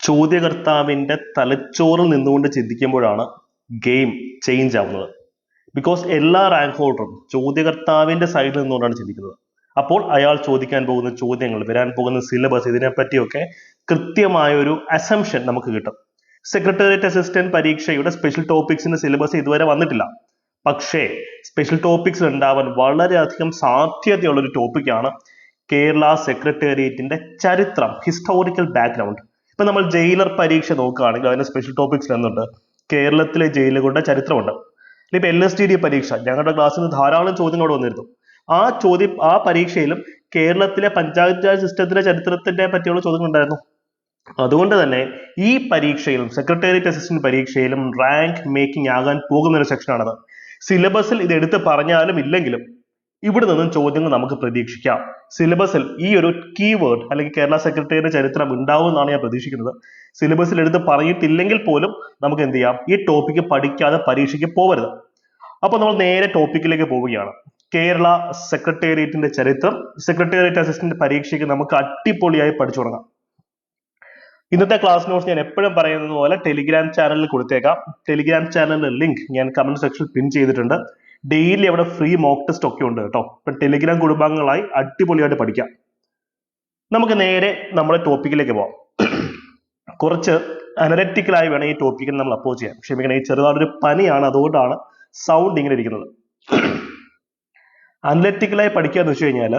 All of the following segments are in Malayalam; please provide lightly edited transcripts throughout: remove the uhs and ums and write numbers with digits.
ചോദ്യകർത്താവിന്റെ തലച്ചോറിൽ നിന്നുകൊണ്ട് ചിന്തിക്കുമ്പോഴാണ് ഗെയിം ചേഞ്ച് ആവുന്നത്. ബിക്കോസ് എല്ലാ റാങ്ക് ഹോൾഡറും ചോദ്യകർത്താവിന്റെ സൈഡിൽ നിന്നുകൊണ്ടാണ് ചിന്തിക്കുന്നത്. അപ്പോൾ അയാൾ ചോദിക്കാൻ പോകുന്ന ചോദ്യങ്ങൾ, വരാൻ പോകുന്ന സിലബസ്, ഇതിനെപ്പറ്റിയൊക്കെ കൃത്യമായ ഒരു അസംഷൻ നമുക്ക് കിട്ടും. സെക്രട്ടേറിയറ്റ് അസിസ്റ്റന്റ് പരീക്ഷയുടെ സ്പെഷ്യൽ ടോപ്പിക്സിന്റെ സിലബസ് ഇതുവരെ വന്നിട്ടില്ല. പക്ഷേ സ്പെഷ്യൽ ടോപ്പിക്സ് ഉണ്ടാവാൻ വളരെയധികം സാധ്യതയുള്ള ഒരു ടോപ്പിക്കാണ് കേരള സെക്രട്ടേറിയറ്റിന്റെ ചരിത്രം, ഹിസ്റ്റോറിക്കൽ ബാക്ക്ഗ്രൗണ്ട്. ഇപ്പൊ നമ്മൾ ജയിലർ പരീക്ഷ നോക്കുകയാണെങ്കിൽ അതിന്റെ സ്പെഷ്യൽ ടോപ്പിക്സ് എന്നുണ്ട് കേരളത്തിലെ ജയിലുകളുടെ ചരിത്രമുണ്ട്. ഇപ്പൊ LSTD പരീക്ഷ, ഞങ്ങളുടെ ക്ലാസ്സിൽ നിന്ന് ധാരാളം ചോദ്യങ്ങൾ വന്നിരുന്നു. ആ പരീക്ഷയിലും കേരളത്തിലെ പഞ്ചായത്ത് രാജ് സിസ്റ്റത്തിന്റെ ചരിത്രത്തിന്റെ പറ്റിയുള്ള ചോദ്യങ്ങൾ ഉണ്ടായിരുന്നു. അതുകൊണ്ട് തന്നെ ഈ പരീക്ഷയിലും സെക്രട്ടേറിയറ്റ് അസിസ്റ്റന്റ് പരീക്ഷയിലും റാങ്ക് മേക്കിംഗ് ആകാൻ പോകുന്ന ഒരു സെക്ഷനാണത്. സിലബസിൽ ഇത് എടുത്ത് പറഞ്ഞാലും ഇല്ലെങ്കിലും ഇവിടെ നിന്നും ചോദ്യങ്ങൾ നമുക്ക് പ്രതീക്ഷിക്കാം. സിലബസിൽ ഈ ഒരു കീവേഡ് അല്ലെങ്കിൽ കേരള സെക്രട്ടേറിയറ്റ് ചരിത്രം ഉണ്ടാവും എന്നാണ് ഞാൻ പ്രതീക്ഷിക്കുന്നത്. സിലബസിൽ എടുത്ത് പറഞ്ഞിട്ടില്ലെങ്കിൽ പോലും നമുക്ക് എന്ത് ചെയ്യാം, ഈ ടോപ്പിക്ക് പഠിക്കാതെ പരീക്ഷയ്ക്ക് പോകരുത്. അപ്പൊ നമ്മൾ നേരെ ടോപ്പിക്കിലേക്ക് പോവുകയാണ്. കേരള സെക്രട്ടേറിയറ്റിന്റെ ചരിത്രം, സെക്രട്ടേറിയറ്റ് അസിസ്റ്റന്റ് പരീക്ഷയ്ക്ക് നമുക്ക് അടിപൊളിയായി പഠിച്ചു തുടങ്ങാം. ഇന്നത്തെ ക്ലാസ് നോട്ട്സ് ഞാൻ എപ്പോഴും പറയുന്നത് പോലെ ടെലിഗ്രാം ചാനലിൽ കൊടുത്തേക്കാം. ടെലിഗ്രാം ചാനലിന്റെ ലിങ്ക് ഞാൻ കമന്റ് സെക്ഷനിൽ പിൻ ചെയ്തിട്ടുണ്ട്. ഡെയിലി അവിടെ ഫ്രീ മോക്ക് ടെസ്റ്റ് ഒക്കെ ഉണ്ട് കേട്ടോ. ഇപ്പൊ ടെലിഗ്രാം കുടുംബാംഗങ്ങളായി അടിപൊളിയായിട്ട് പഠിക്കാം. നമുക്ക് നേരെ നമ്മുടെ ടോപ്പിക്കിലേക്ക് പോവാം. കുറച്ച് അനലറ്റിക്കലായി വേണം ഈ ടോപ്പിക്കിന് നമ്മൾ അപ്രോച്ച് ചെയ്യാൻ. ക്ഷമിക്കണം, ഈ ചെറുതായൊരു പനിയാണ്, അതുകൊണ്ടാണ് സൗണ്ട് ഇങ്ങനെ ഇരിക്കുന്നത്. അനലറ്റിക്കലായി പഠിക്കുക എന്ന് വെച്ച് കഴിഞ്ഞാൽ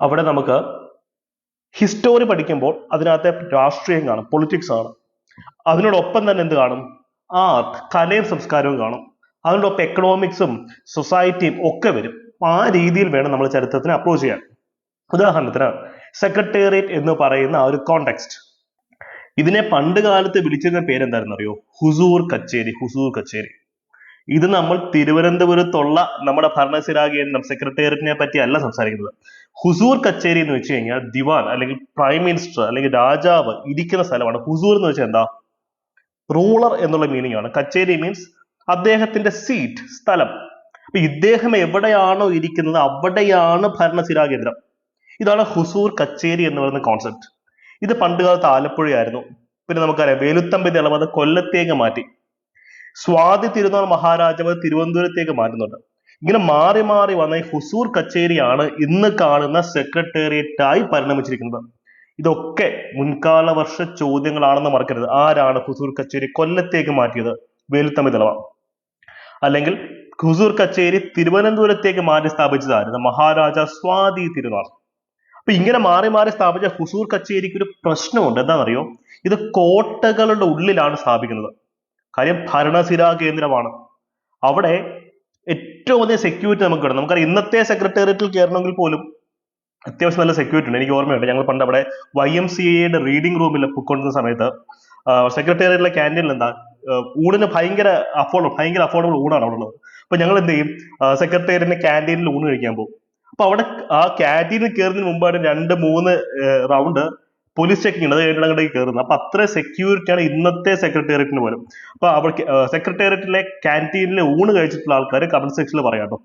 അവിടെ നമുക്ക് ഹിസ്റ്റോറി പഠിക്കുമ്പോൾ അതിനകത്തെ രാഷ്ട്രീയം കാണും, പൊളിറ്റിക്സ് ആണ്. അതിനോടൊപ്പം തന്നെ എന്ത് കാണും, ആർട്ട്, കലയും സംസ്കാരവും കാണും. അതിനോടൊപ്പം എക്കണോമിക്സും സൊസൈറ്റിയും ഒക്കെ വരും. ആ രീതിയിൽ വേണം നമ്മൾ ചരിത്രത്തിനെ അപ്രോച്ച് ചെയ്യാൻ. ഉദാഹരണത്തിന് സെക്രട്ടേറിയറ്റ് എന്ന് പറയുന്ന ആ ഒരു കോണ്ടെക്സ്റ്റ്, ഇതിനെ പണ്ട് കാലത്ത് വിളിച്ചിരുന്ന പേരെന്തായിരുന്നു അറിയോ? ഹുസൂർ കച്ചേരി. ഹുസൂർ കച്ചേരി. ഇത് നമ്മൾ തിരുവനന്തപുരത്തുള്ള നമ്മുടെ ഭരണസിരാ കേന്ദ്രം സെക്രട്ടേറിയറ്റിനെ പറ്റി അല്ല സംസാരിക്കുന്നത്. ഹുസൂർ കച്ചേരി എന്ന് വെച്ച് കഴിഞ്ഞാൽ ദിവാൻ അല്ലെങ്കിൽ പ്രൈം മിനിസ്റ്റർ അല്ലെങ്കിൽ രാജാവ് ഇരിക്കുന്ന സ്ഥലമാണ്. ഹുസൂർ എന്ന് വെച്ചാൽ എന്താ? റൂളർ എന്നുള്ള മീനിങ് ആണ്. കച്ചേരി മീൻസ് അദ്ദേഹത്തിന്റെ സീറ്റ്, സ്ഥലം. അപ്പൊ ഇദ്ദേഹം എവിടെയാണോ ഇരിക്കുന്നത് അവിടെയാണ് ഭരണസിരാ കേന്ദ്രം. ഇതാണ് ഹുസൂർ കച്ചേരി എന്ന് പറയുന്ന കോൺസെപ്റ്റ്. ഇത് പണ്ടുകാലത്ത് ആലപ്പുഴയായിരുന്നു. പിന്നെ നമുക്കറിയാം വേലുത്തമ്പി ദളവ അത് കൊല്ലത്തേക്ക് മാറ്റി. സ്വാതി തിരുനാൾ മഹാരാജാവ് തിരുവനന്തപുരത്തേക്ക് മാറ്റുന്നുണ്ട്. ഇങ്ങനെ മാറി മാറി വന്ന ഈ ഹുസൂർ കച്ചേരിയാണ് ഇന്ന് കാണുന്ന സെക്രട്ടേറിയറ്റായി പരിണമിച്ചിരിക്കുന്നത്. ഇതൊക്കെ മുൻകാല വർഷ ചോദ്യങ്ങളാണെന്ന് മറക്കരുത്. ആരാണ് ഹുസൂർ കച്ചേരി കൊല്ലത്തേക്ക് മാറ്റിയത്? വേലുത്തമ്പി ദളവ. അല്ലെങ്കിൽ ഹുസൂർ കച്ചേരി തിരുവനന്തപുരത്തേക്ക് മാറ്റി സ്ഥാപിച്ചതായിരുന്നു മഹാരാജ സ്വാതി തിരുനാൾ. അപ്പൊ ഇങ്ങനെ മാറി മാറി സ്ഥാപിച്ച ഹുസൂർ കച്ചേരിക്ക് ഒരു പ്രശ്നമുണ്ട്. എന്താണെന്നറിയോ? ഇത് കോട്ടകളുടെ ഉള്ളിലാണ് സ്ഥാപിക്കുന്നത്. കാര്യം ഭരണസിരാ കേന്ദ്രമാണ്. അവിടെ ഏറ്റവും അധികം സെക്യൂരിറ്റി നമുക്ക് കിട്ടും. നമുക്കറിയാം ഇന്നത്തെ സെക്രട്ടേറിയറ്റിൽ കയറണമെങ്കിൽ പോലും അത്യാവശ്യം നല്ല സെക്യൂരിറ്റി ഉണ്ട്. എനിക്ക് ഓർമ്മയുണ്ട്, ഞങ്ങൾ പണ്ട് അവിടെ YMCAയുടെ റീഡിംഗ് റൂമിൽ പൊയ്ക്കൊണ്ടിരുന്ന സമയത്ത് സെക്രട്ടേറിയറ്റിലെ ക്യാൻറ്റീനിൽ എന്താ ഊണിന് ഭയങ്കര അഫോർഡബിൾ ഊണാണ് അവിടെ ഉള്ളത്. അപ്പൊ ഞങ്ങൾ എന്ത് ചെയ്യും, സെക്രട്ടേറിയറ്റിന്റെ ക്യാൻറ്റീനിൽ ഊണ് കഴിക്കാൻ പോകും. അപ്പൊ അവിടെ ആ ക്യാൻറ്റീനിൽ കയറുന്നതിന് മുമ്പാണ് 2-3 റൗണ്ട് പോലീസ് ചെക്കിംഗ് ഉണ്ട്. അത് കഴിഞ്ഞിട്ട് കയറുന്നത്. അപ്പൊ അത്ര സെക്യൂരിറ്റിയാണ് ഇന്നത്തെ സെക്രട്ടേറിയറ്റിന് പോലും. അപ്പൊ അവിടെ സെക്രട്ടേറിയറ്റിലെ ക്യാൻറ്റീനിൽ ഊണ് കഴിച്ചിട്ടുള്ള ആൾക്കാർ കമന്റ് സെക്ഷനിൽ പറയാട്ടോ.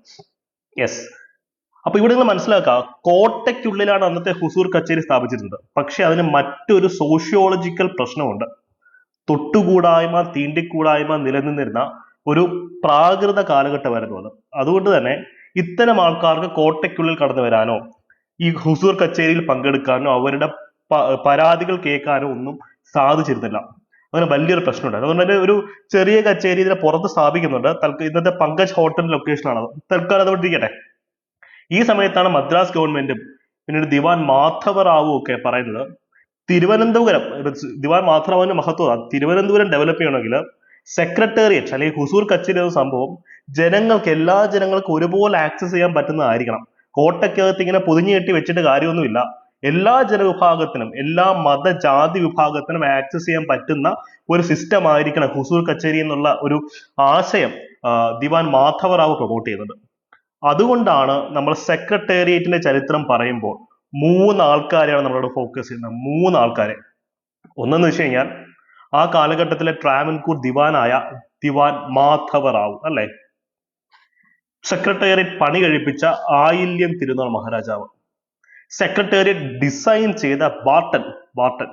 യെസ്. അപ്പൊ ഇവിടെ നിങ്ങൾ മനസ്സിലാക്കുക, കോട്ടയ്ക്കുള്ളിലാണ് അന്നത്തെ ഹുസൂർ കച്ചേരി സ്ഥാപിച്ചിരുന്നത്. പക്ഷെ അതിന് മറ്റൊരു സോഷ്യോളജിക്കൽ പ്രശ്നമുണ്ട്. തൊട്ടുകൂടായ്മ, തീണ്ടിക്കൂടായ്മ നിലനിന്നിരുന്ന ഒരു പ്രാകൃത കാലഘട്ടമായിരുന്നു അത്. അതുകൊണ്ട് തന്നെ ഇത്തരം ആൾക്കാർക്ക് കോട്ടയ്ക്കുള്ളിൽ കടന്നു വരാനോ ഈ ഹുസൂർ കച്ചേരിയിൽ പങ്കെടുക്കാനോ അവരുടെ പരാതികൾ കേൾക്കാനോ ഒന്നും സാധിച്ചിരുന്നില്ല. അങ്ങനെ വലിയൊരു പ്രശ്നമുണ്ടായിരുന്നു. അതുകൊണ്ട് തന്നെ ഒരു ചെറിയ കച്ചേരി ഇതിനെ പുറത്ത് സ്ഥാപിക്കുന്നുണ്ട്. ഇന്നത്തെ പങ്കജ് ഹോട്ടൽ ലൊക്കേഷനാണ്. തൽക്കാലം അതോടെ ഇരിക്കട്ടെ. ഈ സമയത്താണ് മദ്രാസ് ഗവൺമെന്റും പിന്നീട് ദിവാൻ മാധവറാവു ഒക്കെ പറയുന്നത്, തിരുവനന്തപുരം, ദിവാൻ മാധവറാവുവിന്റെ മഹത്വം, തിരുവനന്തപുരം ഡെവലപ്പ് ചെയ്യണമെങ്കിൽ സെക്രട്ടേറിയറ്റ് അല്ലെങ്കിൽ ഹുസൂർ കച്ചേരി എന്ന സംഭവം എല്ലാ ജനങ്ങൾക്കും ഒരുപോലെ ആക്സസ് ചെയ്യാൻ പറ്റുന്നതായിരിക്കണം. കോട്ടയ്ക്കകത്ത് ഇങ്ങനെ പൊതിഞ്ഞു കെട്ടി വെച്ചിട്ട് കാര്യമൊന്നുമില്ല. എല്ലാ ജനവിഭാഗത്തിനും, എല്ലാ മതജാതി വിഭാഗത്തിനും ആക്സസ് ചെയ്യാൻ പറ്റുന്ന ഒരു സിസ്റ്റം ആയിരിക്കണം ഹുസൂർ കച്ചേരി എന്നുള്ള ഒരു ആശയം ദിവാൻ മാധവറാവു പ്രൊമോട്ട് ചെയ്യുന്നത്. അതുകൊണ്ടാണ് നമ്മൾ സെക്രട്ടേറിയറ്റിന്റെ ചരിത്രം പറയുമ്പോൾ 3 ആൾക്കാരെയാണ് നമ്മളോട് ഫോക്കസ് ചെയ്യുന്നത്. 3 ആൾക്കാരെ. ഒന്നെന്ന് വെച്ച് കഴിഞ്ഞാൽ ആ കാലഘട്ടത്തിലെ ട്രാവൻകൂർ ദിവാനായ ദിവാൻ മാധവറാവു അല്ലെ. സെക്രട്ടേറിയറ്റ് പണി കഴിപ്പിച്ച ആയില്യം തിരുനാൾ മഹാരാജാവ്. സെക്രട്ടേറിയറ്റ് ഡിസൈൻ ചെയ്ത ബാർട്ടൺ.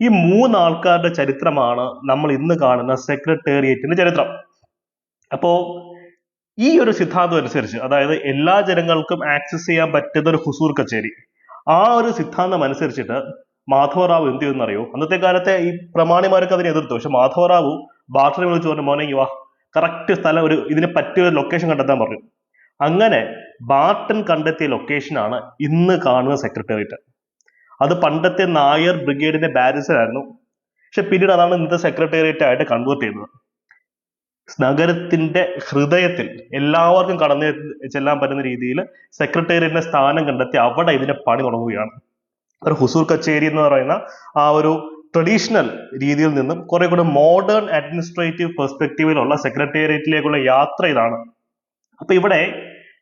ഈ മൂന്ന് ആൾക്കാരുടെ ചരിത്രമാണ് നമ്മൾ ഇന്ന് കാണുന്ന സെക്രട്ടേറിയറ്റിന്റെ ചരിത്രം. അപ്പോ ഈ ഒരു സിദ്ധാന്തം അനുസരിച്ച്, അതായത് എല്ലാ ജനങ്ങൾക്കും ആക്സസ് ചെയ്യാൻ പറ്റുന്ന ഒരു ഹുസൂർ കച്ചേരി, ആ ഒരു സിദ്ധാന്തം അനുസരിച്ചിട്ട് മാധവറാവു എന്ത് ചെയ്യുമെന്നറിയോ? അന്നത്തെ കാലത്തെ ഈ പ്രമാണിമാരൊക്കെ അതിനെ എതിർത്തു. പക്ഷെ മാധവറാവു ബാർട്ടറെ വിളിച്ചു പറഞ്ഞു, മോനെ വാ, കറക്റ്റ് സ്ഥലം, ഇതിന് പറ്റിയ ഒരു ലൊക്കേഷൻ കണ്ടെത്താൻ പറഞ്ഞു. അങ്ങനെ ബാർട്ടൻ കണ്ടെത്തിയ ലൊക്കേഷനാണ് ഇന്ന് കാണുന്ന സെക്രട്ടേറിയറ്റ്. അത് പണ്ടത്തെ നായർ ബ്രിഗേഡിന്റെ ബാരിസർ ആയിരുന്നു. പക്ഷെ പിന്നീട് അതാണ് ഇന്നത്തെ സെക്രട്ടേറിയറ്റ് ആയിട്ട് കൺവേർട്ട് ചെയ്യുന്നത്. നഗരത്തിന്റെ ഹൃദയത്തിൽ എല്ലാവർക്കും കടന്നു ചെല്ലാൻ പറ്റുന്ന രീതിയിൽ സെക്രട്ടേറിയറ്റിന്റെ സ്ഥാനം കണ്ടെത്തി അവിടെ ഇതിന്റെ പണി തുടങ്ങുകയാണ്. ഒരു ഹുസൂർ കച്ചേരി എന്ന് പറയുന്ന ആ ഒരു ട്രഡീഷണൽ രീതിയിൽ നിന്നും കുറെ കൂടെ മോഡേൺ അഡ്മിനിസ്ട്രേറ്റീവ് പെർസ്പെക്റ്റീവിലുള്ള സെക്രട്ടേറിയറ്റിലേക്കുള്ള യാത്ര ഇതാണ്. അപ്പൊ ഇവിടെ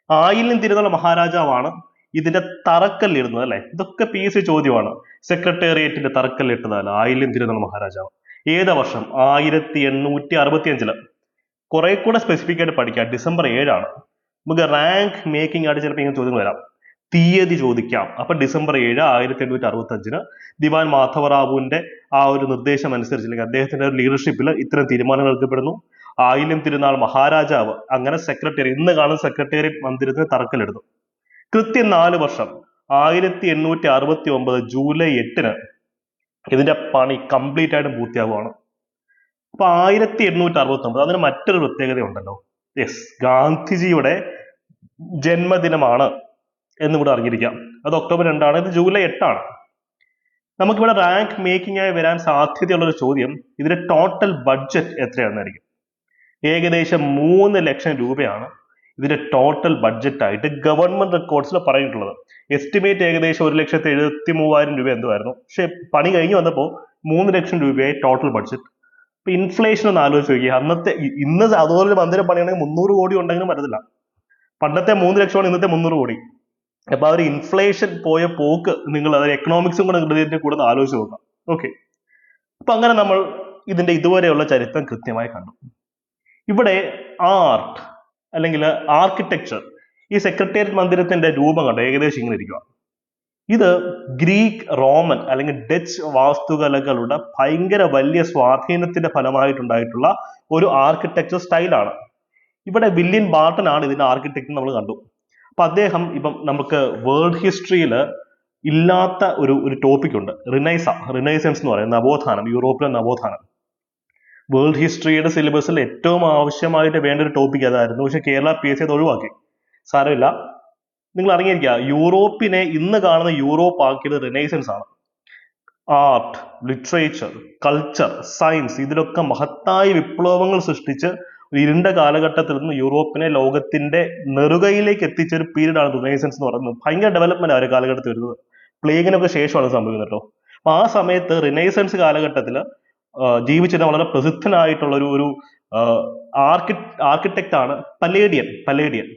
ആയില്യം തിരുനാൾ മഹാരാജാവാണ് ഇതിന്റെ തറക്കല്ലിടുന്നത്, അല്ലെ? ഇതൊക്കെ PSC ചോദ്യമാണ്. സെക്രട്ടേറിയറ്റിന്റെ തറക്കല്ലിട്ടതല്ല ആയില്യം തിരുനാൾ മഹാരാജാവ്. ഏതാ വർഷം? 1865. കുറെ കൂടെ സ്പെസിഫിക് ആയിട്ട് പഠിക്കാം. December 7 നമുക്ക് റാങ്ക് മേക്കിംഗ് ആയിട്ട് ചിലപ്പോൾ ഇങ്ങനെ ചോദ്യങ്ങൾ വരാം. തീയതി ചോദിക്കാം. അപ്പൊ December 7, 1865 ദിവാൻ മാധവറാവുവിന്റെ ആ ഒരു നിർദ്ദേശം അനുസരിച്ച്, അല്ലെങ്കിൽ അദ്ദേഹത്തിന്റെ ഒരു ലീഡർഷിപ്പിൽ ഇത്തരം തീരുമാനങ്ങൾ എടുക്കപ്പെടുന്നു. ആയില്യം തിരുനാൾ മഹാരാജാവ് അങ്ങനെ സെക്രട്ടറി, ഇന്ന് കാണുന്ന സെക്രട്ടേറിയറ്റ് മന്ദിരത്തിന് തറക്കല്ലിടുന്നു. കൃത്യം 4 വർഷം 1869 ജൂലൈ 8 ഇതിന്റെ പണി കംപ്ലീറ്റ് ആയിട്ട് പൂർത്തിയാവുകയാണ്. അപ്പൊ 1869 അതിന് മറ്റൊരു പ്രത്യേകത ഉണ്ടല്ലോ. യെസ്, ഗാന്ധിജിയുടെ ജന്മദിനമാണ് എന്നിവിടെ അറിഞ്ഞിരിക്കാം. അത് October 2, ഇത് July 8. നമുക്കിവിടെ റാങ്ക് മേക്കിംഗ് ആയി വരാൻ സാധ്യതയുള്ള ഒരു ചോദ്യം, ഇതിന്റെ ടോട്ടൽ ബഡ്ജറ്റ് എത്രയാണെന്നായിരിക്കും. ഏകദേശം 3 ലക്ഷം രൂപയാണ് ഇതിന്റെ ടോട്ടൽ ബഡ്ജറ്റ് ആയിട്ട് ഗവൺമെന്റ് റെക്കോർഡ്സിൽ പറഞ്ഞിട്ടുള്ളത്. എസ്റ്റിമേറ്റ് ഏകദേശം 1,73,000 രൂപ എന്തുമായിരുന്നു. പക്ഷെ പണി കഴിഞ്ഞ് വന്നപ്പോൾ 3 ലക്ഷം രൂപയായി ടോട്ടൽ ബഡ്ജറ്റ്. ഇപ്പൊ ഇൻഫ്ലേഷൻ ഒന്ന് ആലോചിച്ച് നോക്കിയാൽ, അന്നത്തെ ഇന്ന് അതുപോലെ ഒരു മന്ദിരം പണിയാണെങ്കിൽ 300 കോടി ഉണ്ടെങ്കിലും പറ്റത്തില്ല. പണ്ടത്തെ 3 ലക്ഷമാണ് ഇന്നത്തെ 300 കോടി. അപ്പൊ ആ ഒരു ഇൻഫ്ലേഷൻ പോയ പോക്ക് നിങ്ങൾ അതായത് എക്കണോമിക്സും കൂടെ ഇതിന്റെ കൂടെ ആലോചിച്ച് നോക്കാം. ഓക്കെ, അപ്പൊ അങ്ങനെ നമ്മൾ ഇതിന്റെ ഇതുവരെയുള്ള ചരിത്രം കൃത്യമായി കണ്ടു. ഇവിടെ ആർട്ട് അല്ലെങ്കിൽ ആർക്കിടെക്ചർ, ഈ സെക്രട്ടേറിയറ്റ് മന്ദിരത്തിന്റെ രൂപം കണ്ടോ? ഏകദേശം ഇങ്ങനെ ഇരിക്കുക. ഇത് ഗ്രീക്ക്, റോമൻ അല്ലെങ്കിൽ ഡച്ച് വാസ്തുകലകളുടെ ഭയങ്കര വലിയ സ്വാധീനത്തിന്റെ ഫലമായിട്ടുണ്ടായിട്ടുള്ള ഒരു ആർക്കിടെക്ചർ സ്റ്റൈലാണ്. ഇവിടെ വില്യം ബാർട്ടൺ ആണ് ഇതിന്റെ ആർക്കിടെക്ട് നമ്മൾ കണ്ടു. അപ്പൊ അദ്ദേഹം, ഇപ്പം നമുക്ക് വേൾഡ് ഹിസ്റ്ററിയിൽ ഇല്ലാത്ത ഒരു ടോപ്പിക് ഉണ്ട്, റിനൈസൻസ് എന്ന് പറയുന്നത് നവോത്ഥാനം, യൂറോപ്പിലെ നവോത്ഥാനം. വേൾഡ് ഹിസ്റ്ററിയുടെ സിലബസിൽ ഏറ്റവും ആവശ്യമായിട്ട് വേണ്ട ഒരു ടോപ്പിക് അതായിരുന്നു. പക്ഷെ കേരള PSC അത് ഒഴിവാക്കി. സാരമില്ല, നിങ്ങൾ അറിഞ്ഞിരിക്കുക, യൂറോപ്പിനെ ഇന്ന് കാണുന്ന യൂറോപ്പ് ആക്കിയത് റിനൈസൻസ് ആണ്. ആർട്ട്, ലിറ്ററേച്ചർ, കൾച്ചർ, സയൻസ്, ഇതിലൊക്കെ മഹത്തായ വിപ്ലവങ്ങൾ സൃഷ്ടിച്ച് ഒരു ഇരുണ്ട കാലഘട്ടത്തിൽ നിന്ന് യൂറോപ്പിനെ ലോകത്തിന്റെ നെറുകയിലേക്ക് എത്തിച്ച ഒരു പീരീഡ് ആണ് റിനൈസൻസ് എന്ന് പറയുന്നത്. ഭയങ്കര ഡെവലപ്മെന്റ് ആ ഒരു കാലഘട്ടത്തിൽ വരുന്നത്. പ്ലേഗിനൊക്കെ ശേഷമാണ് സംഭവിക്കുന്നത് കേട്ടോ. അപ്പൊ ആ സമയത്ത് റിനൈസൻസ് കാലഘട്ടത്തിൽ ജീവിച്ചിരുന്ന വളരെ പ്രസിദ്ധനായിട്ടുള്ള ഒരു ആർക്കിടെക്ട് ആണ് പലേഡിയൻ.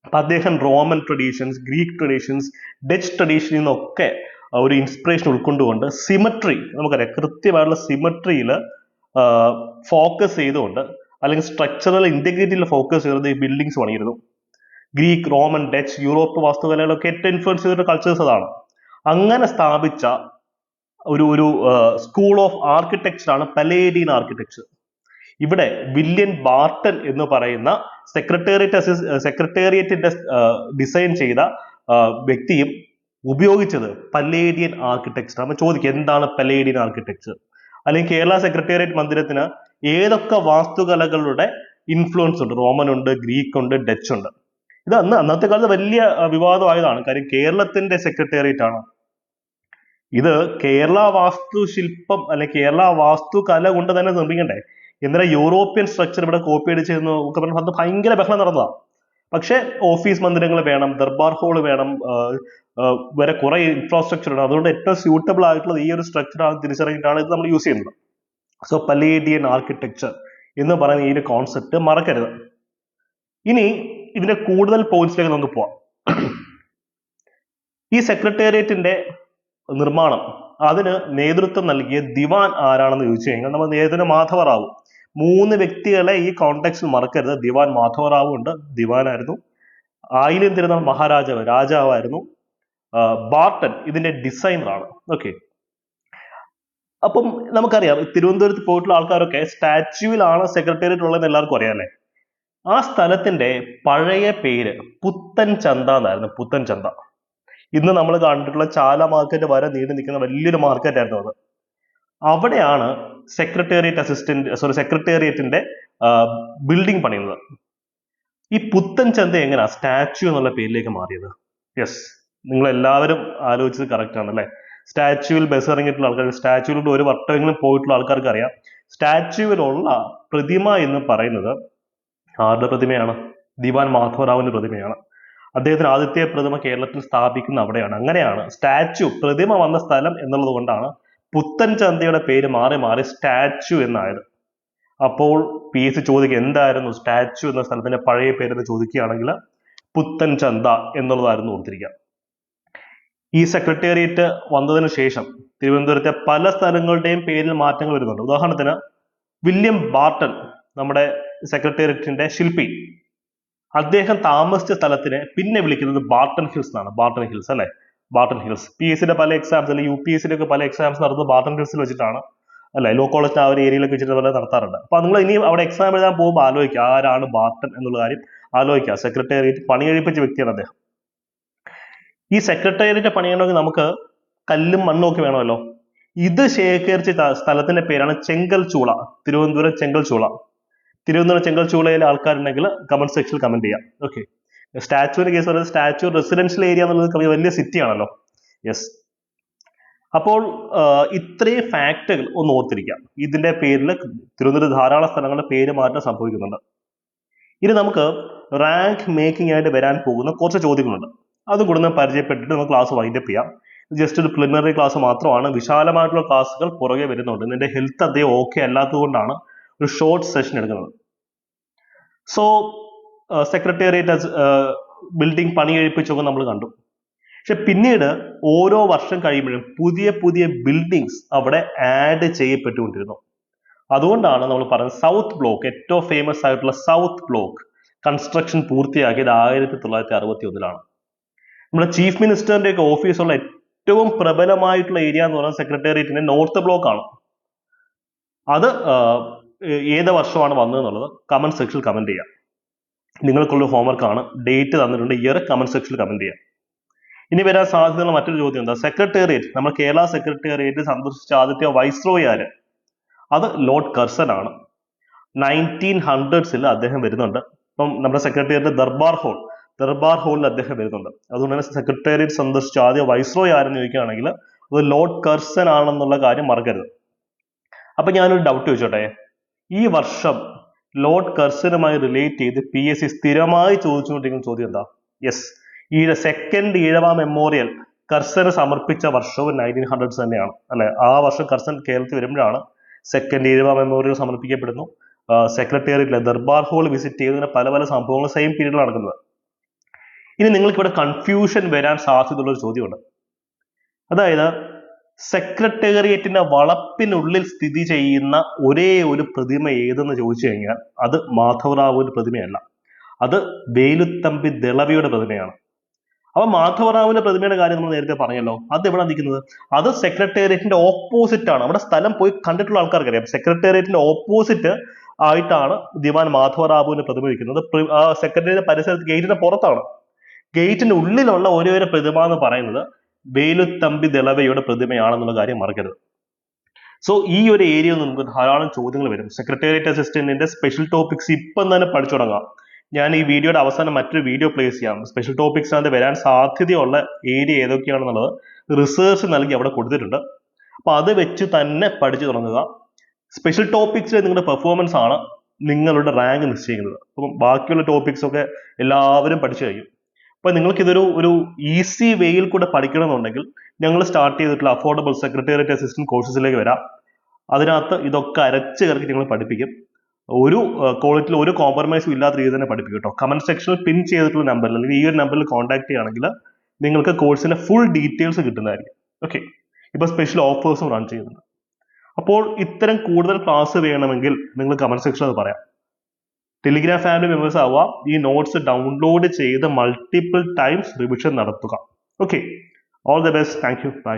അപ്പൊ അദ്ദേഹം Roman traditions, Greek traditions, Dutch ട്രഡീഷനിൽ നിന്നൊക്കെ ഒരു ഇൻസ്പിറേഷൻ ഉൾക്കൊണ്ടുകൊണ്ട് സിമട്രി, നമുക്കറിയാം, കൃത്യമായിട്ടുള്ള സിമട്രിയിൽ ഫോക്കസ് ചെയ്തുകൊണ്ട്, അല്ലെങ്കിൽ സ്ട്രക്ചറൽ ഇന്റഗ്രിറ്റിയിൽ ഫോക്കസ് ചെയ്ത് ഈ ബിൽഡിങ്സ് പണിയിരുന്നു. ഗ്രീക്ക്, റോമൻ, ഡച്ച്, യൂറോപ്പ് വാസ്തുകലകളൊക്കെ ഏറ്റവും ഇൻഫ്ലുവൻസ് ചെയ്തിട്ട് കൾച്ചേഴ്സ് അതാണ്. അങ്ങനെ സ്ഥാപിച്ച ഒരു സ്കൂൾ ഓഫ് ആർക്കിടെക്ചർ ആണ് പലേഡിയൻ ആർക്കിടെക്ചർ. ഇവിടെ വില്യം ബാർട്ടൺ എന്ന് പറയുന്ന സെക്രട്ടേറിയറ്റിന്റെ ഡിസൈൻ ചെയ്ത വ്യക്തിയും ഉപയോഗിച്ചത് പലേഡിയൻ ആർക്കിടെക്ചർ. നമ്മൾ ചോദിക്കും, എന്താണ് പലേഡിയൻ ആർക്കിടെക്ചർ? അല്ലെങ്കിൽ കേരള സെക്രട്ടേറിയറ്റ് മന്ദിരത്തിന് ഏതൊക്കെ വാസ്തുകലകളുടെ ഇൻഫ്ലുവൻസ് ഉണ്ട്? റോമൻ ഉണ്ട്, ഗ്രീക്ക് ഉണ്ട്, ഡച്ച് ഉണ്ട്. ഇത് അന്നത്തെ കാലത്ത് വലിയ വിവാദമായതാണ്. കാര്യം കേരളത്തിന്റെ സെക്രട്ടേറിയറ്റ് ആണ്. ഇത് കേരള വാസ്തുശില്പം അല്ലെങ്കിൽ കേരള വാസ്തുകല കൊണ്ട് തന്നെ നിർമ്മിക്കണ്ടേ? എന്നാൽ യൂറോപ്യൻ സ്ട്രക്ചർ ഇവിടെ കോപ്പി അടിച്ചെന്ന് ഒക്കെ പറഞ്ഞാൽ അത് ഭയങ്കര ബഹളം നടന്നതാണ്. പക്ഷെ ഓഫീസ് മന്ദിരങ്ങൾ വേണം, ദർബാർ ഹോൾ വേണം, വരെ കുറെ ഇൻഫ്രാസ്ട്രക്ചർ ഉണ്ട്. അതുകൊണ്ട് ഏറ്റവും സ്യൂട്ടബിൾ ആയിട്ടുള്ളത് ഈ ഒരു സ്ട്രക്ചർ ആണ് തിരിച്ചറിഞ്ഞിട്ടാണ് ഇത് നമ്മൾ യൂസ് ചെയ്യുന്നത്. സോ പലേഡിയൻ ആർക്കിടെക്ചർ എന്ന് പറയുന്ന ഈ ഒരു കോൺസെപ്റ്റ് മറക്കരുത്. ഇനി ഇതിന്റെ കൂടുതൽ പോയിന്റ്സിലേക്ക് നമുക്ക് പോവാം. ഈ സെക്രട്ടേറിയറ്റിന്റെ നിർമ്മാണം, അതിന് നേതൃത്വം നൽകിയ ദിവാൻ ആരാണെന്ന് ചോദിച്ചു കഴിഞ്ഞാൽ നമ്മൾ നേതൃത്വം മാധവറാവു. 3 വ്യക്തികളെ ഈ കോണ്ടെക്സ്റ്റിൽ മറക്കരുത്. ദിവാൻ മാധവറാവു ഉണ്ട്, ദിവാനായിരുന്നു. ആയില്യം തിരുനാൾ മഹാരാജാവ് രാജാവായിരുന്നു. ബാർട്ടൺ ഇതിന്റെ ഡിസൈനറാണ്. ഓക്കെ, അപ്പം നമുക്കറിയാം തിരുവനന്തപുരത്ത് പോയിട്ടുള്ള ആൾക്കാരൊക്കെ സ്റ്റാച്യുവിലാണ് സെക്രട്ടേറിയറ്റ് ഉള്ളതെന്ന് എല്ലാവർക്കും അറിയാം അല്ലേ. ആ സ്ഥലത്തിന്റെ പഴയ പേര് പുത്തൻ ചന്ത എന്നായിരുന്നു. പുത്തൻ ചന്ത. ഇന്ന് നമ്മൾ കണ്ടിട്ടുള്ള ചാല മാർക്കറ്റ് വരെ നീണ്ടു നിൽക്കുന്ന വലിയൊരു മാർക്കറ്റ് ആയിരുന്നു അത്. അവിടെയാണ് സെക്രട്ടേറിയറ്റിന്റെ ബിൽഡിംഗ് പണിയുന്നത്. ഈ പുത്തൻ ചന്ത എങ്ങനെയാ സ്റ്റാച്യു എന്നുള്ള പേരിലേക്ക് മാറിയത്? യെസ്, നിങ്ങൾ എല്ലാവരും ആലോചിച്ചത് കറക്റ്റ് ആണ് അല്ലെ. സ്റ്റാച്യുവിൽ ബസ് ഇറങ്ങിയിട്ടുള്ള ആൾക്കാർ, സ്റ്റാച്യുവിലൂടെ ഒരു വട്ടമെങ്കിലും പോയിട്ടുള്ള ആൾക്കാർക്ക് അറിയാം, സ്റ്റാച്യുവിലുള്ള പ്രതിമ എന്ന് പറയുന്നത് ആരുടെ പ്രതിമയാണ്? ദിവാൻ മാധവറാവുവിന്റെ പ്രതിമയാണ്. അദ്ദേഹത്തിന് ആദ്യത്തെ പ്രതിമ കേരളത്തിൽ സ്ഥാപിക്കുന്ന അവിടെയാണ്. അങ്ങനെയാണ് സ്റ്റാച്യു പ്രതിമ വന്ന സ്ഥലം എന്നുള്ളത് കൊണ്ടാണ് പുത്തൻ ചന്തയുടെ പേര് മാറി മാറി സ്റ്റാച്യു എന്നായത്. അപ്പോൾ PSC ചോദിക്കുക എന്തായിരുന്നു സ്റ്റാച്യു എന്ന സ്ഥലത്തിന്റെ പഴയ പേരെന്ന് ചോദിക്കുകയാണെങ്കിൽ പുത്തൻ ചന്ത എന്നുള്ളതായിരുന്നു ഓർത്തിരിക്കുക. ഈ സെക്രട്ടേറിയറ്റ് വന്നതിന് ശേഷം തിരുവനന്തപുരത്തെ പല സ്ഥലങ്ങളുടെയും പേരിൽ മാറ്റങ്ങൾ വരുന്നുണ്ട്. ഉദാഹരണത്തിന് വില്യം ബാർട്ടൺ, നമ്മുടെ സെക്രട്ടേറിയറ്റിന്റെ ശില്പി, അദ്ദേഹം താമസിച്ച സ്ഥലത്തിനെ പിന്നെ വിളിക്കുന്നത് ബാർട്ടൺ ഹിൽസ് എന്നാണ്. ബാർട്ടൺ ഹിൽസ് അല്ലെ, ബാർട്ടൺ ഹിൽസ്. PSCയുടെ പല എക്സാംസ് അല്ലെങ്കിൽ UPSCയുടെ ഒക്കെ പല എക്സാംസ് നടത്തുന്നത് ബാർട്ടൺ ഹിൽസിൽ വെച്ചിട്ടാണ് അല്ലെ. ലോ കോളേജ് ആ ഒരു ഏരിയയിലൊക്കെ വെച്ചിട്ട് പോലെ നടത്താറുണ്ട്. അപ്പൊ നിങ്ങൾ ഇനി അവിടെ എക്സാം എഴുതാൻ പോകുമ്പോൾ ആലോചിക്കുക ആരാണ് ബാർട്ടൺ എന്നുള്ള കാര്യം ആലോചിക്കുക. സെക്രട്ടേറിയറ്റ് പണികഴിപ്പിച്ച വ്യക്തിയാണ് അദ്ദേഹം. ഈ സെക്രട്ടേറിയറ്റ് പണിയണമെങ്കിൽ നമുക്ക് കല്ലും മണ്ണും ഒക്കെ വേണമല്ലോ. ഇത് ശേഖരിച്ച സ്ഥലത്തിന്റെ പേരാണ് ചെങ്കൽച്ചൂള. തിരുവനന്തപുരം ചെങ്കൽച്ചൂള. തിരുവനന്തപുരം ചെങ്കൽച്ചൂളയിലെ ആൾക്കാരുണ്ടെങ്കിൽ കമന്റ് സെക്ഷനിൽ കമന്റ് ചെയ്യാം. ഓക്കെ. സ്റ്റാച്യുവിന്റെ കേസ് പറയുന്നത് സ്റ്റാച്യു റെസിഡൻഷ്യൽ ഏരിയ എന്നുള്ളത് വലിയ സിറ്റി ആണല്ലോ. യെസ്. അപ്പോൾ ഇത്രയും ഫാക്ടുകൾ ഒന്ന് ഓർത്തിരിക്കാം. ഇതിന്റെ പേരിൽ തിരുവനന്തപുരത്ത് ധാരാളം സ്ഥലങ്ങളുടെ പേര് മാറ്റം സംഭവിക്കുന്നുണ്ട്. ഇനി നമുക്ക് റാങ്ക് മേക്കിംഗ് ആയിട്ട് വരാൻ പോകുന്ന കുറച്ച് ചോദ്യങ്ങളുണ്ട്. അതും കൂടെ പരിചയപ്പെട്ടിട്ട് നമുക്ക് ക്ലാസ് വൈൻഡപ്പ് ചെയ്യാം. ജസ്റ്റ് ഒരു പ്രിലിമിനറി ക്ലാസ് മാത്രമാണ്. വിശാലമായിട്ടുള്ള ക്ലാസ്സുകൾ പുറകെ വരുന്നുണ്ട്. നിന്റെ ഹെൽത്ത് അതേ ഓക്കെ അല്ലാത്തത് കൊണ്ടാണ് ഒരു ഷോർട്ട് സെഷൻ എടുക്കുന്നത്. സോ സെക്രട്ടേറിയറ്റ് ബിൽഡിംഗ് പണി കഴിപ്പിച്ചൊക്കെ നമ്മൾ കണ്ടു. പക്ഷെ പിന്നീട് ഓരോ വർഷം കഴിയുമ്പോഴും പുതിയ പുതിയ ബിൽഡിങ്സ് അവിടെ ആഡ് ചെയ്യപ്പെട്ടുകൊണ്ടിരുന്നു. അതുകൊണ്ടാണ് നമ്മൾ പറയുന്നത് സൗത്ത് ബ്ലോക്ക്, ഏറ്റവും ഫേമസ് ആയിട്ടുള്ള സൗത്ത് ബ്ലോക്ക് കൺസ്ട്രക്ഷൻ പൂർത്തിയാക്കിയത് 1961-ലാണ്. നമ്മുടെ ചീഫ് മിനിസ്റ്ററിന്റെ ഒക്കെ ഓഫീസുള്ള ഏറ്റവും പ്രബലമായിട്ടുള്ള ഏരിയ എന്ന് പറയുന്നത് സെക്രട്ടേറിയറ്റിന്റെ നോർത്ത് ബ്ലോക്ക് ആണ്. അത് ഏത് വർഷമാണ് വന്നതെന്നുള്ളത് കമന്റ് സെക്ഷനിൽ കമന്റ് ചെയ്യാം. നിങ്ങൾക്കുള്ള ഹോംവർക്ക് ആണ്. ഡേറ്റ് തന്നിട്ടുണ്ട്, ഇയർ കമന്റ് സെക്ഷനിൽ കമന്റ് ചെയ്യാം. ഇനി വരാൻ സാധ്യതയുള്ള മറ്റൊരു ചോദ്യം എന്താ? സെക്രട്ടേറിയറ്റ്, നമ്മൾ കേരള സെക്രട്ടേറിയറ്റ് സന്ദർശിച്ച ആദ്യത്തെ വൈസ്രോയി ആര്? അത് ലോർഡ് കർസൻ ആണ്. 1900s അദ്ദേഹം വരുന്നുണ്ട്. ഇപ്പം നമ്മുടെ സെക്രട്ടേറിയറ്റ് ദർബാർ ഹാളിൽ അദ്ദേഹം വരുന്നുണ്ട്. അതുകൊണ്ട് തന്നെ സെക്രട്ടേറിയറ്റ് സന്ദർശിച്ച ആദ്യ വൈസ്രോയി ആരെന്ന് ചോദിക്കുകയാണെങ്കിൽ അത് ലോർഡ് കർസൻ ആണെന്നുള്ള കാര്യം മറക്കരുത്. അപ്പൊ ഞാനൊരു ഡൗട്ട് ചോദിച്ചോട്ടെ. ഈ വർഷം ലോർഡ് കർസനുമായി റിലേറ്റ് ചെയ്ത് PSC സ്ഥിരമായി ചോദിച്ചുകൊണ്ടിരിക്കുന്ന ചോദ്യം എന്താ? യെസ്, സെക്കൻഡ് ഈഴവ മെമ്മോറിയൽ കർസന് സമർപ്പിച്ച വർഷവും 1900s തന്നെയാണ് അല്ലെ. ആ വർഷം കർസൻ കേരളത്തിൽ വരുമ്പോഴാണ് സെക്കൻഡ് ഈഴവ മെമ്മോറിയൽ സമർപ്പിക്കപ്പെടുന്നു. സെക്രട്ടേറിയറ്റിലെ ദർബാർ ഹാൾ വിസിറ്റ് ചെയ്തതിന് പല പല സംഭവങ്ങൾ സെയിം പീരീഡിൽ നടക്കുന്നത്. ഇനി നിങ്ങൾക്ക് ഇവിടെ കൺഫ്യൂഷൻ വരാൻ സാധ്യതയുള്ള ഒരു ചോദ്യമുണ്ട്. അതായത് സെക്രട്ടേറിയറ്റിന്റെ വളപ്പിനുള്ളിൽ സ്ഥിതി ചെയ്യുന്ന ഒരേ ഒരു പ്രതിമ ഏതെന്ന് ചോദിച്ചു കഴിഞ്ഞാൽ അത് മാധവറാവുവിന്റെ പ്രതിമയല്ല, അത് വേലുത്തമ്പി ദളവയുടെ പ്രതിമയാണ്. അപ്പൊ മാധവറാവുവിന്റെ പ്രതിമയുടെ കാര്യം നമ്മൾ നേരത്തെ പറഞ്ഞല്ലോ. അത് എവിടെ നിൽക്കുന്നത്? അത് സെക്രട്ടേറിയറ്റിന്റെ ഓപ്പോസിറ്റ് ആണ്. അവിടെ സ്ഥലം പോയി കണ്ടിട്ടുള്ള ആൾക്കാർക്ക് അറിയാം. സെക്രട്ടേറിയറ്റിന്റെ ഓപ്പോസിറ്റ് ആയിട്ടാണ് ദിവാൻ മാധവറാവുവിന്റെ പ്രതിമ ഇരിക്കുന്നത്. സെക്രട്ടേറിയറ്റ് പരിസരത്ത് ഗേറ്റിന്റെ പുറത്താണ്. ഗേറ്റിന്റെ ഉള്ളിലുള്ള ഒരേ ഒരു പ്രതിമ എന്ന് പറയുന്നത് വേലുത്തമ്പി ദളവയുടെ പ്രതിമയാണെന്നുള്ള കാര്യം മറക്കരുത്. സോ ഈ ഒരു ഏരിയയിൽ നമുക്ക് ധാരാളം ചോദ്യങ്ങൾ വരും. സെക്രട്ടേറിയറ്റ് അസിസ്റ്റന്റിന്റെ സ്പെഷ്യൽ ടോപ്പിക്സ് ഇപ്പം തന്നെ പഠിച്ചു തുടങ്ങാം. ഞാൻ ഈ വീഡിയോയുടെ അവസാനം മറ്റൊരു വീഡിയോ പ്ലേസ് ചെയ്യാം. സ്പെഷ്യൽ ടോപ്പിക്സ് അതിന് വരാൻ സാധ്യതയുള്ള ഏരിയ ഏതൊക്കെയാണെന്നുള്ളത് റിസർച്ച് നൽകി അവിടെ കൊടുത്തിട്ടുണ്ട്. അപ്പൊ അത് വെച്ച് തന്നെ പഠിച്ചു തുടങ്ങുക. സ്പെഷ്യൽ ടോപ്പിക്സിലെ നിങ്ങളുടെ പെർഫോമൻസ് ആണ് നിങ്ങളുടെ റാങ്ക് നിശ്ചയിക്കുന്നത്. അപ്പം ബാക്കിയുള്ള ടോപ്പിക്സ് ഒക്കെ എല്ലാവരും പഠിച്ചു കഴിയും. അപ്പൊ നിങ്ങൾക്ക് ഇതൊരു ഈസി വേയിൽ കൂടെ പഠിക്കണമെന്നുണ്ടെങ്കിൽ ഞങ്ങൾ സ്റ്റാർട്ട് ചെയ്തിട്ടുള്ള അഫോർഡബിൾ സെക്രട്ടേറിയറ്റ് അസിസ്റ്റന്റ് കോഴ്സസിലേക്ക് വരാം. അതിനകത്ത് ഇതൊക്കെ അരച്ച് കറക്കി ഞങ്ങൾ പഠിപ്പിക്കും. ഒരു ക്വാളിറ്റിയിൽ ഒരു കോംപ്രമൈസും ഇല്ലാത്ത രീതി തന്നെ പഠിപ്പിക്കും കേട്ടോ. കമന്റ് സെക്ഷനിൽ പിൻ ചെയ്തിട്ടുള്ള നമ്പറിൽ അല്ലെങ്കിൽ ഈ ഒരു നമ്പറിൽ കോൺടാക്ട് ചെയ്യുകയാണെങ്കിൽ നിങ്ങൾക്ക് കോഴ്സിന്റെ ഫുൾ ഡീറ്റെയിൽസ് കിട്ടുന്നതായിരിക്കും. ഓക്കെ. ഇപ്പൊ സ്പെഷ്യൽ ഓഫേഴ്സും റൺ ചെയ്യുന്നുണ്ട്. അപ്പോൾ ഇത്തരം കൂടുതൽ ക്ലാസ് വേണമെങ്കിൽ നിങ്ങൾ കമന്റ് സെക്ഷനിൽ അത് പറയാം. ടെലിഗ്രാം ഫാമിലി മെമ്പേഴ്സ് ആവുക. ഈ നോട്ട്സ് ഡൗൺലോഡ് ചെയ്ത് മൾട്ടിപ്പിൾ ടൈംസ് റിവിഷൻ നടത്തുക. Okay. All the best. Thank you. By.